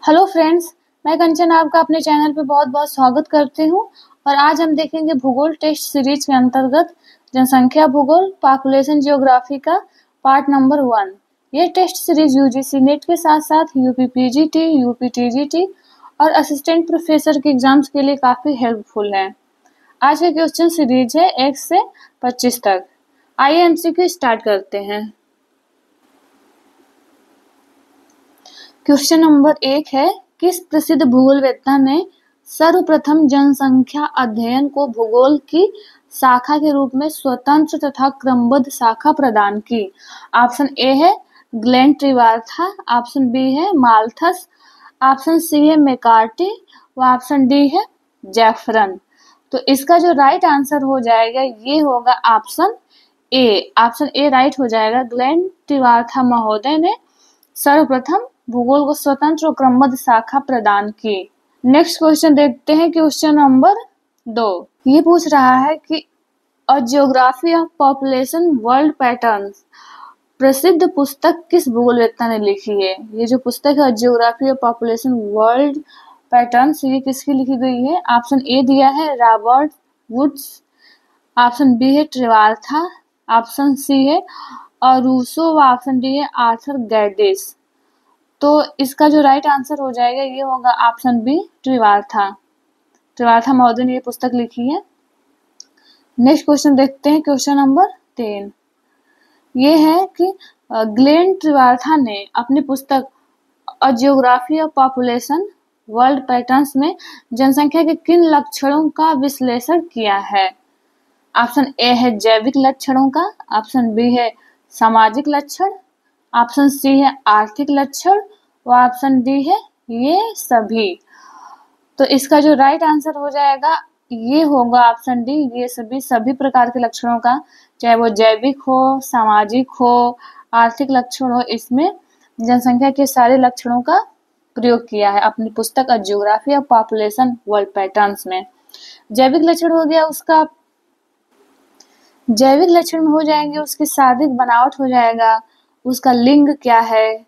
Hello friends, मैं कंचन आपका अपने चैनल पे बहुत बहुत स्वागत करती हूँ। और आज हम देखेंगे भूगोल टेस्ट सीरीज के अंतर्गत जनसंख्या भूगोल पॉपुलेशन जियोग्राफी का पार्ट नंबर 1। ये टेस्ट सीरीज यूजीसी नेट के साथ साथ यूपीपीजीटी, यूपीटीजीटी और असिस्टेंट प्रोफेसर के एग्जाम्स के लिए काफ़ी हेल्पफुल है। आज का क्वेश्चन सीरीज है 1 से 25 तक। आइए एमसीक्यू स्टार्ट करते हैं। क्वेश्चन नंबर 1 है, किस प्रसिद्ध भूगोलवेत्ता ने सर्वप्रथम जनसंख्या अध्ययन को भूगोल की शाखा के रूप में स्वतंत्र तथा क्रमबद्ध शाखा प्रदान की? ऑप्शन ए है ग्लेन ट्रिवार्था, ऑप्शन बी है माल्थस, ऑप्शन सी है मैकार्टी व ऑप्शन डी है जैफरन। तो इसका जो राइट आंसर हो जाएगा ये होगा option A. Option A right हो जाएगा। ग्लेन ट्रिवार्था महोदय ने सर्वप्रथम भूगोल को स्वतंत्र और क्रमबद्ध शाखा प्रदान की। नेक्स्ट क्वेश्चन देखते हैं, क्वेश्चन नंबर 2। ये पूछ रहा है कि A Geography of Population World Patterns प्रसिद्ध पुस्तक किस भूगोलवेत्ता ने लिखी है? ये जो पुस्तक है geography of Population World patterns, ये किसकी लिखी गई है? ऑप्शन ए दिया है रॉबर्ट वुड्स, ऑप्शन बी है ट्रिवार्था, ऑप्शन सी है रूसो व ऑप्शन डी है आर्थर गैडिस। तो इसका जो राइट आंसर हो जाएगा ये होगा ऑप्शन बी ट्रिवार्था। ट्रिवार्था महोदय ने ये पुस्तक लिखी है। नेक्स्ट क्वेश्चन देखते हैं, क्वेश्चन नंबर 3। ये है कि ग्लेन ट्रिवार्था ने अपनी पुस्तक A Geography of Population World Patterns में जनसंख्या के किन लक्षणों का विश्लेषण किया है? ऑप्शन ए है जैविक लक्षणों का, ऑप्शन बी है सामाजिक लक्षण, ऑप्शन सी है आर्थिक लक्षण व ऑप्शन डी है ये सभी। तो इसका जो राइट आंसर हो जाएगा ये होगा ऑप्शन डी, ये सभी प्रकार के लक्षणों का, चाहे वो जैविक हो, सामाजिक हो, आर्थिक लक्षण हो, इसमें जनसंख्या के सारे लक्षणों का प्रयोग किया है अपनी पुस्तक A Geography of Population World Patterns में। जैविक लक्षण हो गया उसका, जैविक लक्षण में हो जाएंगे उसकी शारीरिक बनावट हो जाएगा, उसका लिंग क्या है,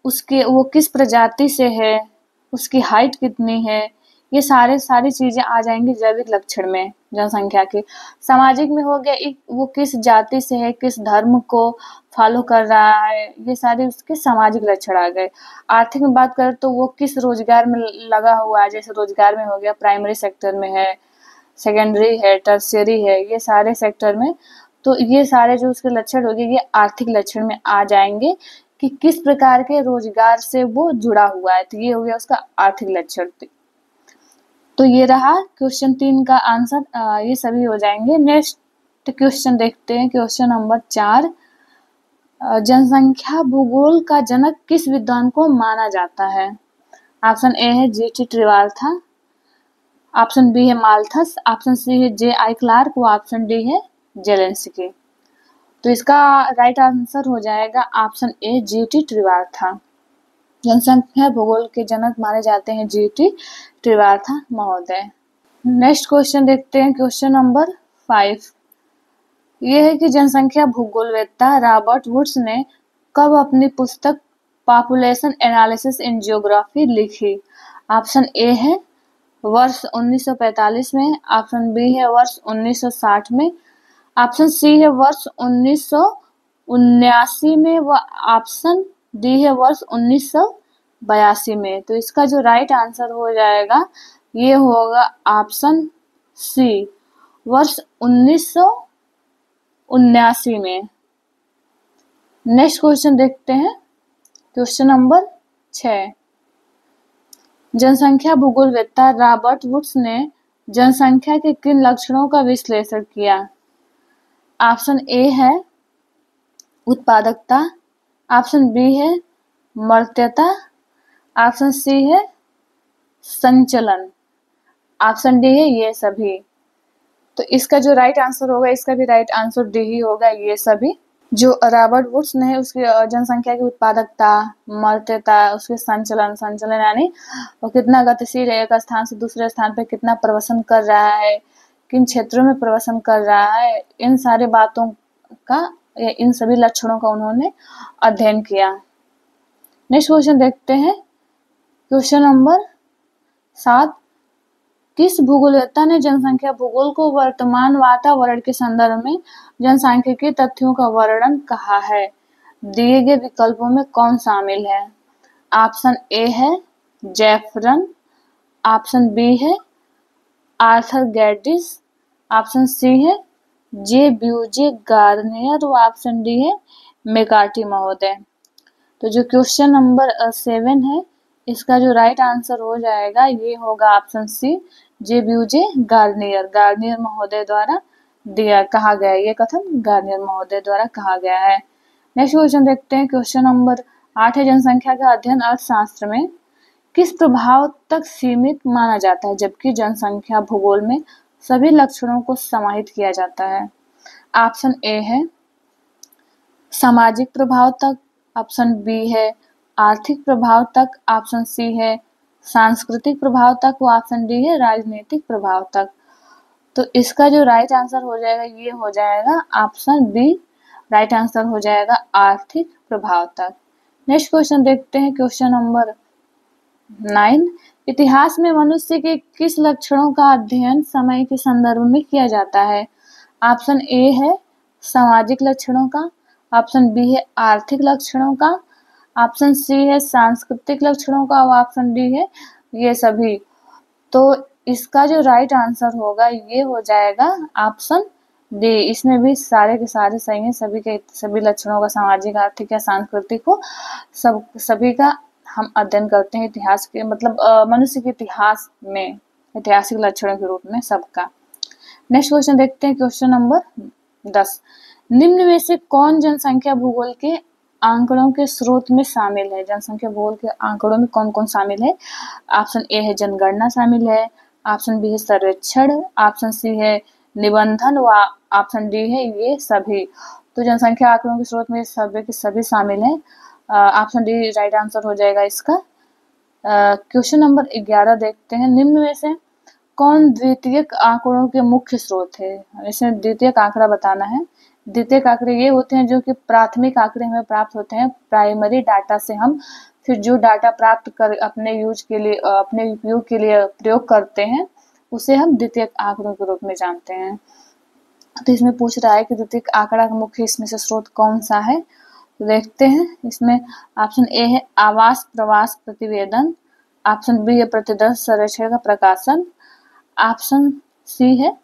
उसके वो किस प्रजाति से है, उसकी हाइट कितनी है, ये सारी चीजें आ जाएंगी जैविक लक्षण में जनसंख्या के। सामाजिक में हो गया वो किस जाति से है, किस धर्म को फॉलो कर रहा है, ये सारे उसके सामाजिक लक्षण आ गए। आर्थिक में बात करें तो वो किस रोजगार में लगा हुआ है, जैसे रोजगार में हो गया प्राइमरी सेक्टर में है, सेकेंडरी है, टर्शियरी है, ये सारे सेक्टर में। तो ये सारे जो उसके लक्षण हो गए ये आर्थिक लक्षण में आ जाएंगे कि किस प्रकार के रोजगार से वो जुड़ा हुआ है, तो ये हो गया उसका आर्थिक लक्षण। तो ये रहा क्वेश्चन 3 का आंसर, ये सभी हो जाएंगे। नेक्स्ट क्वेश्चन देखते हैं, क्वेश्चन नंबर 4। जनसंख्या भूगोल का जनक किस विद्वान को माना जाता है? ऑप्शन ए है जीटी ट्रिवार्था, ऑप्शन बी है माल्थस, ऑप्शन सी है जे.आई. क्लार्क व ऑप्शन डी है जेलेंस्की। तो इसका राइट आंसर हो जाएगा ऑप्शन ए जीटी ट्रिवार्था। जनसंख्या भूगोल के जनक माने जाते हैं जीटी ट्रिवार्था महोदय। नेक्स्ट क्वेश्चन देखते हैं, क्वेश्चन नंबर 5। यह है कि जनसंख्या भूगोलवेत्ता रॉबर्ट वुड्स ने कब अपनी पुस्तक पॉपुलेशन एनालिसिस इन जियोग्राफी लिखी? ऑप्शन ए है वर्ष 1945 में, ऑप्शन बी है वर्ष 1960 में, ऑप्शन सी है वर्ष 1979 में व ऑप्शन डी है वर्ष 1982 में। तो इसका जो राइट आंसर हो जाएगा ये होगा ऑप्शन सी वर्ष 1979 में। नेक्स्ट क्वेश्चन देखते हैं, क्वेश्चन नंबर 6। जनसंख्या भूगोलवेत्ता रॉबर्ट वुड्स ने जनसंख्या के किन लक्षणों का विश्लेषण किया? ऑप्शन ए है उत्पादकता, ऑप्शन बी है मर्त्यता, ऑप्शन सी है संचलन, ऑप्शन डी है ये सभी। तो इसका जो राइट आंसर होगा इसका भी राइट आंसर डी ही होगा, ये सभी। जो रॉबर्ट वुड्स ने उसकी जनसंख्या की उत्पादकता, मर्त्यता, उसके संचलन यानी वो कितना गतिशील है, एक स्थान से दूसरे स्थान पर कितना प्रवसन कर रहा है, किन क्षेत्रों में प्रवसन कर रहा है, इन सारी बातों का, इन सभी लक्षणों का उन्होंने अध्ययन किया। नेक्स्ट क्वेश्चन देखते हैं, क्वेश्चन नंबर 7, किस भूगोलवेत्ता ने जनसंख्या भूगोल को वर्तमान वातावरण के संदर्भ में जनसांख्यिकीय तथ्यों का वर्णन कहा है? दिए गए विकल्पों में कौन शामिल है? ऑप्शन ए है जेफरन, ऑप्शन बी है आर्थर गैडिस, ऑप्शन सी है जे ब्यूजे गार्नियर और ऑप्शन डी है मेकार्टी महोदय। तो जो क्वेश्चन नंबर 7 है, इसका जो राइट आंसर हो जाएगा ये होगा ऑप्शन सी जे ब्यूजे गार्नियर। गार्नियर महोदय द्वारा कहा गया है, ये कथन गार्नियर महोदय द्वारा कहा गया है। नेक्स्ट क्वेश्चन देखते हैं। क्वेश्चन नंबर 8 है, जनसंख्या का अध्ययन अर्थशास्त्र में किस प्रभाव तक सीमित माना जाता है जबकि जनसंख्या भूगोल में सभी लक्षणों को समाहित किया जाता है? ऑप्शन ए है सामाजिक प्रभाव तक, ऑप्शन बी है आर्थिक प्रभाव तक, ऑप्शन सी है सांस्कृतिक प्रभाव तक, ऑप्शन डी है राजनीतिक प्रभाव तक। तो इसका जो राइट आंसर हो जाएगा ये हो जाएगा ऑप्शन बी, राइट आंसर हो जाएगा आर्थिक प्रभाव तक। नेक्स्ट क्वेश्चन देखते हैं। क्वेश्चन नंबर 9, इतिहास में मनुष्य के किस लक्षणों का अध्ययन समय के संदर्भ में किया जाता है? ऑप्शन ए है सामाजिक लक्षणों का, ऑप्शन बी है आर्थिक लक्षणों का, ऑप्शन सी है सांस्कृतिक लक्षणों का और ऑप्शन डी है ये सभी। तो इसका जो राइट आंसर होगा ये हो जाएगा ऑप्शन डी। इसमें भी सारे के सारे सही हैं, सभी लक्षणों का सामाजिक, आर्थिक या सांस्कृतिक हो, सभी का हम अध्ययन करते हैं इतिहास के, मतलब मनुष्य के इतिहास में ऐतिहासिक लक्षणों के रूप में सबका। नेक्स्ट क्वेश्चन देखते हैं। क्वेश्चन नंबर 10, निम्न में से कौन जनसंख्या भूगोल के आंकड़ों के स्रोत में शामिल है? जनसंख्या भूगोल के आंकड़ों में कौन कौन शामिल है? ऑप्शन ए है जनगणना शामिल है, ऑप्शन बी है सर्वेक्षण, ऑप्शन सी है निबंधन व ऑप्शन डी है ये सभी। तो जनसंख्या आंकड़ों के स्रोत में सभी के सभी शामिल हैं। ऑप्शन डी राइट आंसर हो जाएगा इसका। क्वेश्चन नंबर 11 देखते हैं। निम्न में से कौन द्वितीयक आंकड़ों के मुख्य स्रोत है? इसमें द्वितीयक आंकड़ा बताना है। द्वितीयक आंकड़े ये होते हैं जो कि प्राथमिक आंकड़े हमें प्राप्त होते हैं प्राइमरी डाटा से, हम फिर जो डाटा प्राप्त कर अपने उपयोग के लिए प्रयोग करते हैं उसे हम द्वितीयक आंकड़ों के रूप में जानते हैं। तो इसमें पूछ रहा है कि द्वितीयक आंकड़ा का मुख्य इसमें से स्रोत कौन सा है? तो देखते हैं। इसमें ऑप्शन ए है आवास प्रवास प्रतिवेदन, ऑप्शन बी है प्रतिदर्श सर्वेक्षण का प्रकाशन, ऑप्शन सी है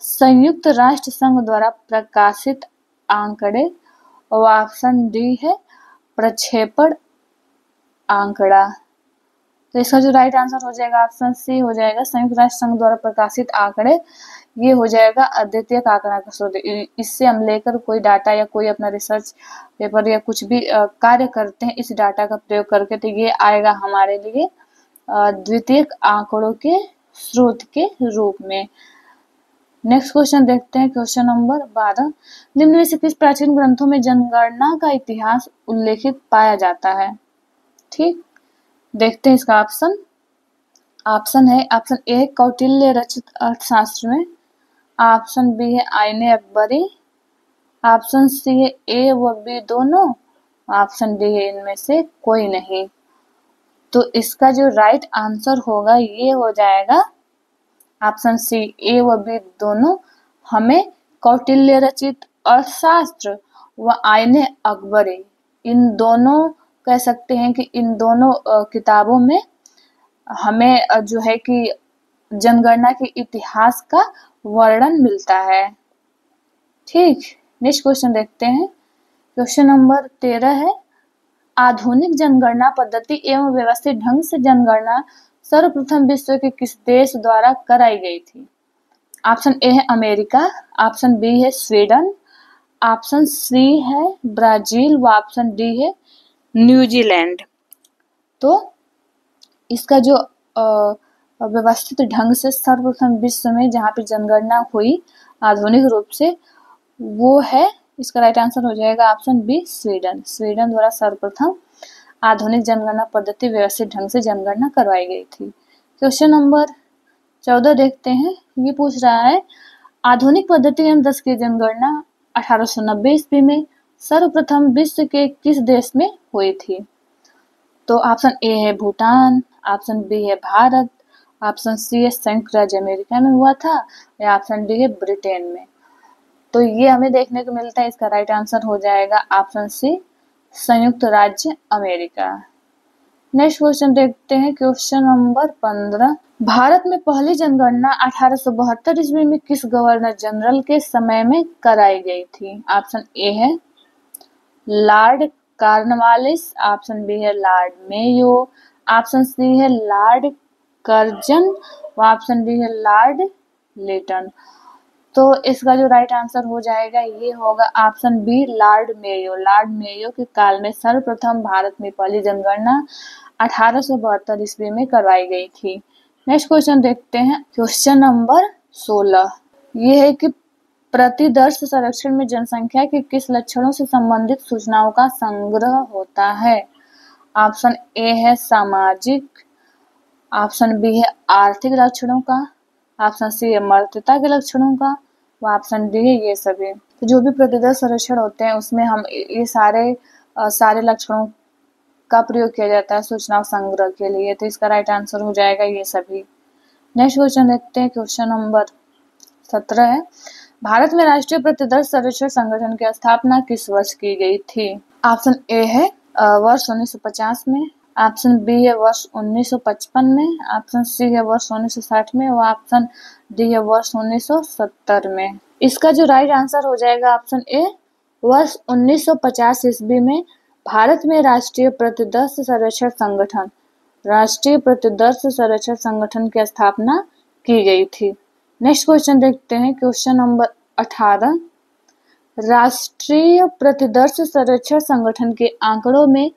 संयुक्त राष्ट्र संघ द्वारा प्रकाशित आंकड़े और ऑप्शन डी है प्रक्षेपण आंकड़ा। तो इसका जो राइट आंसर हो जाएगा ऑप्शन सी हो जाएगा संयुक्त राष्ट्र संघ द्वारा प्रकाशित आंकड़े। ये हो जाएगा अद्वितीयक आंकड़ा का स्रोत। इससे हम लेकर कोई डाटा या कोई अपना रिसर्च पेपर या कुछ भी कार्य करते हैं इस डाटा का प्रयोग करके, तो ये आएगा हमारे लिए द्वितीयक आंकड़ों के स्रोत के रूप में। नेक्स्ट क्वेश्चन देखते हैं। क्वेश्चन नंबर 12, निम्न में से किस प्राचीन ग्रंथों में जनगणना का इतिहास उल्लेखित पाया जाता है? ठीक, देखते हैं इसका ऑप्शन है ऑप्शन ए कौटिल्य रचित अर्थशास्त्र में, ऑप्शन बी है आईने अकबरी, ऑप्शन सी है ए व बी दोनों, ऑप्शन डी है इनमें से कोई नहीं। तो इसका जो राइट आंसर होगा ये हो जाएगा ऑप्शन सी ए व बी दोनों। हमें कौटिल्य रचित अर्थशास्त्र व आईने अकबरी, इन दोनों कह सकते हैं कि इन दोनों किताबों में हमें जो है कि जनगणना के इतिहास का वर्णन मिलता है। ठीक, नेक्स्ट क्वेश्चन देखते हैं। क्वेश्चन नंबर 13 है, आधुनिक जनगणना पद्धति एवं व्यवस्थित ढंग से जनगणना सर्वप्रथम विश्व के किस देश द्वारा कराई गई थी? ऑप्शन ए है अमेरिका, ऑप्शन बी है स्वीडन, ऑप्शन सी है ब्राजील व ऑप्शन डी है न्यूजीलैंड। तो इसका जो व्यवस्थित ढंग से सर्वप्रथम विश्व में जहाँ पे जनगणना हुई आधुनिक रूप से, वो है इसका राइट आंसर हो जाएगा ऑप्शन बी स्वीडन। स्वीडन द्वारा सर्वप्रथम आधुनिक जनगणना पद्धति व्यवस्थित ढंग से जनगणना करवाई गई थी। क्वेश्चन नंबर 14 देखते हैं। ये पूछ रहा है आधुनिक पद्धति एवं 10 की जनगणना 1890 ईस्वी में सर्वप्रथम विश्व के किस देश में हुई थी? तो ऑप्शन ए है भूटान, ऑप्शन बी है भारत, ऑप्शन सी है संयुक्त राज्य अमेरिका में हुआ था, या ऑप्शन डी है ब्रिटेन में। तो ये हमें देखने को मिलता है, इसका राइट आंसर हो जाएगा ऑप्शन सी संयुक्त राज्य अमेरिका। नेक्स्ट क्वेश्चन देखते हैं, क्वेश्चन नंबर 15। भारत में पहली जनगणना 1872 ईस्वी में किस गवर्नर जनरल के समय में कराई गई थी? ऑप्शन ए है लॉर्ड कॉर्नवालिस, ऑप्शन बी है लॉर्ड मेयो, ऑप्शन सी है लॉर्ड कर्जन, व ऑप्शन डी है लॉर्ड लिटन। तो इसका जो राइट आंसर हो जाएगा ये होगा option B Lord Mayo. Lord Mayo के काल में सर्वप्रथम भारत में पहली जनगणना 1872 ईस्वी में करवाई गई थी। नेक्स्ट क्वेश्चन देखते हैं, क्वेश्चन नंबर 16। ये है कि प्रतिदर्श सर्वेक्षण में जनसंख्या के किस लक्षणों से संबंधित सूचनाओं का संग्रह होता है? ऑप्शन ए है सामाजिक, ऑप्शन बी है आर्थिक लक्षणों का, ऑप्शन सी है मर्त्यता के लक्षणों का, व ऑप्शन डी है ये सभी। तो जो भी प्रतिदर्श सर्वेक्षण होते हैं उसमें हम ये सारे लक्षणों का प्रयोग किया जाता है सूचना संग्रह के लिए। तो इसका राइट आंसर हो जाएगा ये सभी। नेक्स्ट क्वेश्चन देखते हैं, क्वेश्चन नंबर 17 है, भारत में राष्ट्रीय प्रतिदर्श सर्वेक्षण संगठन की स्थापना किस वर्ष की गई थी? ऑप्शन ए है वर्ष 1950 में, ऑप्शन बी है वर्ष 1955 में, ऑप्शन सी है वर्ष 1960 में, और ऑप्शन डी है वर्ष 1970 में। इसका जो राइट आंसर हो जाएगा ऑप्शन ए वर्ष 1950 ईस्वी में भारत में राष्ट्रीय प्रतिदर्श सर्वेक्षण संगठन की स्थापना की गई थी। नेक्स्ट क्वेश्चन देखते हैं, क्वेश्चन नंबर 18। राष्ट्रीय प्रतिदर्श सर्वेक्षण संगठन के आंकड़ों में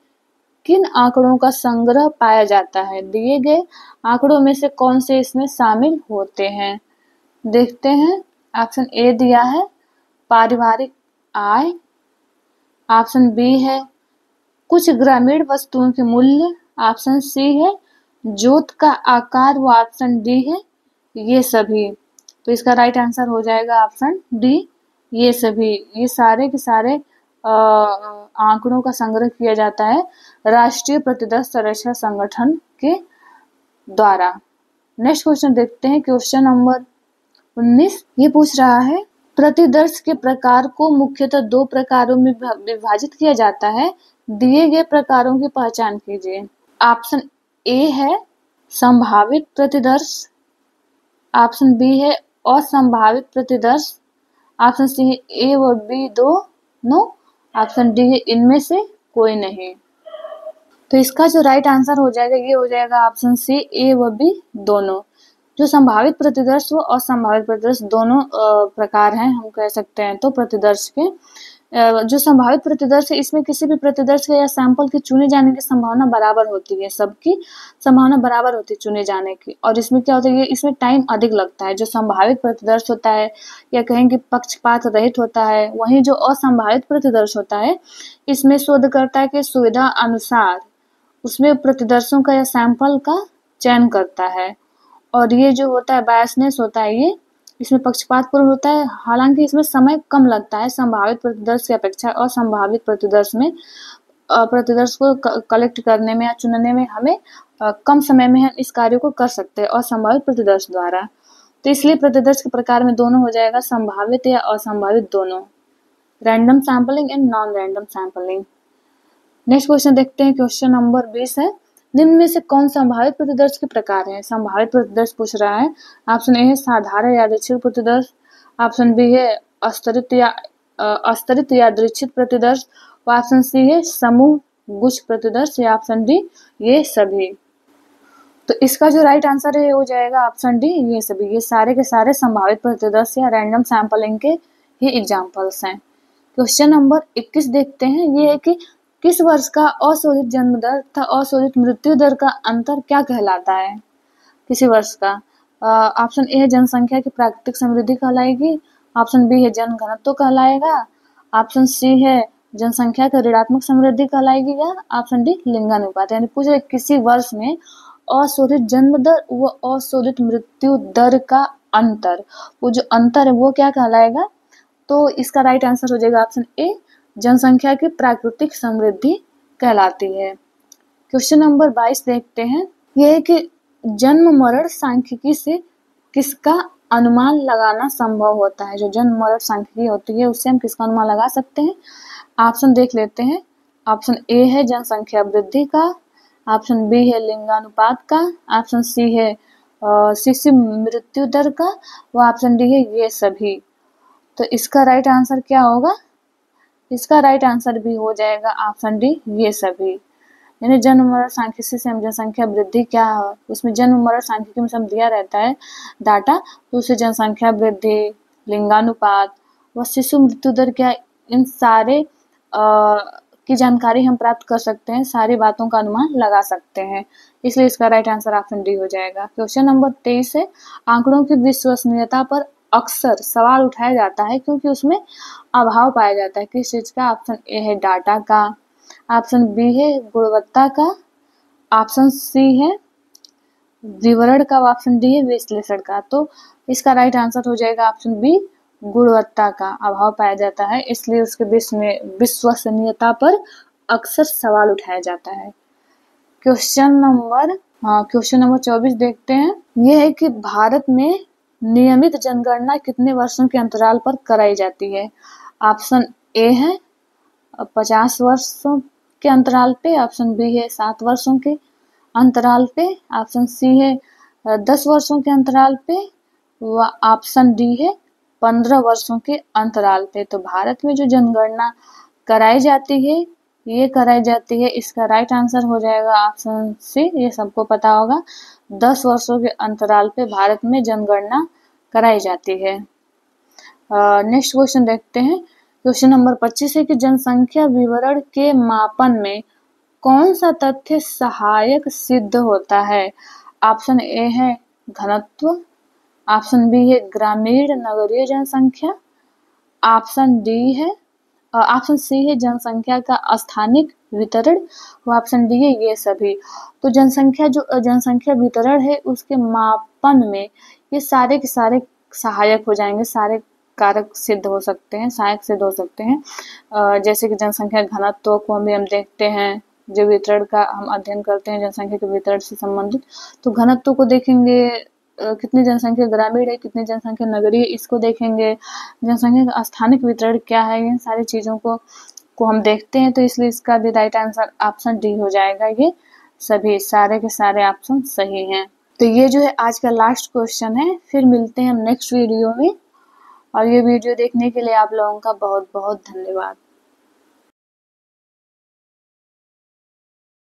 किन आंकड़ों का संग्रह पाया जाता है? दिए गए आंकड़ों में से कौन से इसमें शामिल होते हैं? देखते हैं, ऑप्शन ए दिया है पारिवारिक आय, ऑप्शन बी है कुछ ग्रामीण वस्तुओं के मूल्य, ऑप्शन सी है जोत का आकार, व ऑप्शन डी है ये सभी। तो इसका राइट आंसर हो जाएगा ऑप्शन डी ये सभी। ये सारे के सारे आंकड़ों का संग्रह किया जाता है राष्ट्रीय प्रतिदर्श सर्वेक्षण संगठन के द्वारा। नेक्स्ट क्वेश्चन देखते हैं, क्वेश्चन नंबर 19। ये पूछ रहा है, प्रतिदर्श के प्रकार को मुख्यतः दो प्रकारों में विभाजित किया जाता है, दिए गए प्रकारों की पहचान कीजिए। ऑप्शन ए है संभावित प्रतिदर्श, ऑप्शन बी है असंभावित प्रतिदर्श, ऑप्शन सी है ए व बी दोनों, ऑप्शन डी है इनमें से कोई नहीं। तो इसका जो राइट आंसर हो जाएगा ये हो जाएगा ऑप्शन सी ए व बी दोनों। जो संभावित प्रतिदर्श व असंभावित प्रतिदर्श दोनों प्रकार हैं, हम कह सकते हैं तो प्रतिदर्श के। जो संभावित प्रतिदर्श है इसमें किसी भी प्रतिदर्श या सैंपल के चुने जाने की संभावना बराबर होती है, सबकी संभावना बराबर होती है चुने जाने की। और इसमें क्या होता है, ये इसमें टाइम अधिक लगता है। जो संभावित प्रतिदर्श होता है या कहें कि पक्षपात रहित होता है, वहीं जो असंभावित प्रतिदर्श होता है इसमें शोधकर्ता के सुविधा अनुसार उसमें प्रतिदर्शों का या सैंपल का चयन करता है। और ये जो होता है बायसनेस होता है, ये इसमें पक्षपातपूर्ण होता है। हालांकि इसमें समय कम लगता है संभावित प्रतिदर्श की अपेक्षा। असंभावित प्रतिदर्श में प्रतिदर्श को कलेक्ट करने में या चुनने में हमें कम समय में हम इस कार्य को कर सकते हैं असंभावित प्रतिदर्श द्वारा। तो इसलिए प्रतिदर्श के प्रकार में दोनों हो जाएगा, संभावित या असंभावित दोनों, random sampling and non random sampling. Next question देखते हैं, क्वेश्चन नंबर 20 है, निम्न में से कौन संभावित प्रतिदर्श के प्रकार है? संभावित प्रतिदर्श पूछ रहा है। ऑप्शन ए है साधारण यादृच्छिक प्रतिदर्श, ऑप्शन बी है अस्तरित यादृच्छिक प्रतिदर्श, ऑप्शन सी है समूह गुच्छ प्रतिदर्श, या ऑप्शन डी ये सभी। तो इसका जो राइट आंसर है हो जाएगा ऑप्शन डी ये सभी। ये सारे के सारे संभावित प्रतिदर्श या रैंडम सैंपलिंग के ही एग्जाम्पल्स हैं। क्वेश्चन नंबर 21 देखते हैं, ये है कि किस वर्ष का अशोधित जन्म दर तथा अशोधित मृत्यु दर का अंतर क्या कहलाता है? किसी वर्ष का। ऑप्शन ए है जनसंख्या की प्राकृतिक समृद्धि कहलाएगी, ऑप्शन बी है जन घनत्व कहलाएगा, ऑप्शन सी है जनसंख्या का ऋणात्मक समृद्धि कहलाएगी, या ऑप्शन डी लिंगानुपात। यानी पूछे किसी वर्ष में अशोधित जन्म दर व अशोधित मृत्यु दर का अंतर, वो जो अंतर है वो क्या कहलाएगा? तो इसका राइट आंसर हो जाएगा ऑप्शन ए जनसंख्या की प्राकृतिक समृद्धि कहलाती है। क्वेश्चन नंबर 22 देखते हैं, ये है कि जन्म मरण सांख्यिकी से किसका अनुमान लगाना संभव होता है। जो जन्म मरण सांख्यिकी होती है उससे हम किसका अनुमान लगा सकते हैं। ऑप्शन देख लेते हैं। ऑप्शन ए है जनसंख्या वृद्धि का, ऑप्शन बी है लिंगानुपात का, ऑप्शन सी है शिशु मृत्यु दर का, व ऑप्शन डी है ये सभी। तो इसका राइट आंसर क्या होगा। इसका राइट आंसर भी हो जाएगा ऑप्शन डी ये सभी। यानी जन्म मरण सांख्यिकी से हम जनसंख्या वृद्धि क्या है, उसमें जन्म मरण सांख्यिकी में सब दिया रहता है डाटा, तो उसे जनसंख्या वृद्धि, लिंगानुपात व शिशु मृत्यु दर क्या, इन सारे की जानकारी हम प्राप्त कर सकते हैं, सारी बातों का अनुमान लगा सकते हैं। इसलिए इसका राइट आंसर ऑप्शन डी हो जाएगा। क्वेश्चन नंबर 23 है, आंकड़ों की विश्वसनीयता पर अक्सर सवाल उठाया जाता है क्योंकि उसमें अभाव पाया जाता है। किस चीज का। ऑप्शन ए है डाटा का, ऑप्शन बी है गुणवत्ता का, ऑप्शन सी है विवरण का, ऑप्शन डी है विश्लेषण का। तो इसका राइट आंसर हो जाएगा ऑप्शन बी गुणवत्ता का अभाव पाया जाता है, इसलिए उसके विश्वसनीयता पर अक्सर सवाल उठाया जाता है। क्वेश्चन नंबर 24 देखते हैं। यह है कि भारत में नियमित जनगणना कितने वर्षों के अंतराल पर कराई जाती है। ऑप्शन ए है 50 वर्षों के अंतराल पे, ऑप्शन बी है 7 वर्षों के अंतराल पे, ऑप्शन सी है 10 वर्षों के अंतराल पे, व ऑप्शन डी है 15 वर्षों के अंतराल पे। तो भारत में जो जनगणना कराई जाती है, ये कराई जाती है, इसका राइट आंसर हो जाएगा ऑप्शन सी, ये सबको पता होगा। 10 वर्षों के अंतराल पे भारत में जनगणना कराई जाती है। नेक्स्ट क्वेश्चन देखते हैं। क्वेश्चन नंबर 25 है कि जनसंख्या विवरण के मापन में कौन सा तथ्य सहायक सिद्ध होता है। ऑप्शन ए है घनत्व, ऑप्शन बी है ग्रामीण नगरीय जनसंख्या, ऑप्शन सी है जनसंख्या का स्थानिक वितरण, और ऑप्शन डी है ये सभी। तो जनसंख्या वितरण है उसके मापन में ये सारे के सारे सहायक हो जाएंगे, सारे कारक सिद्ध हो सकते हैं, सहायक सिद्ध हो सकते हैं। जैसे कि जनसंख्या घनत्व को हम देखते हैं, जो वितरण का हम अध्ययन करते हैं जनसंख्या के वितरण से संबंधित, तो घनत्व को देखेंगे, कितनी जनसंख्या ग्रामीण है, कितनी जनसंख्या नगरीय, इसको देखेंगे। जनसंख्या का स्थानिक वितरण क्या है, इन सारी चीजों को हम देखते हैं। तो इसलिए इसका भी राइट आंसर ऑप्शन डी हो जाएगा। ये सभी सारे के सारे ऑप्शन सही हैं। तो ये जो है आज का लास्ट क्वेश्चन है। फिर मिलते हैं हम नेक्स्ट वीडियो में, और ये वीडियो देखने के लिए आप लोगों का बहुत बहुत धन्यवाद।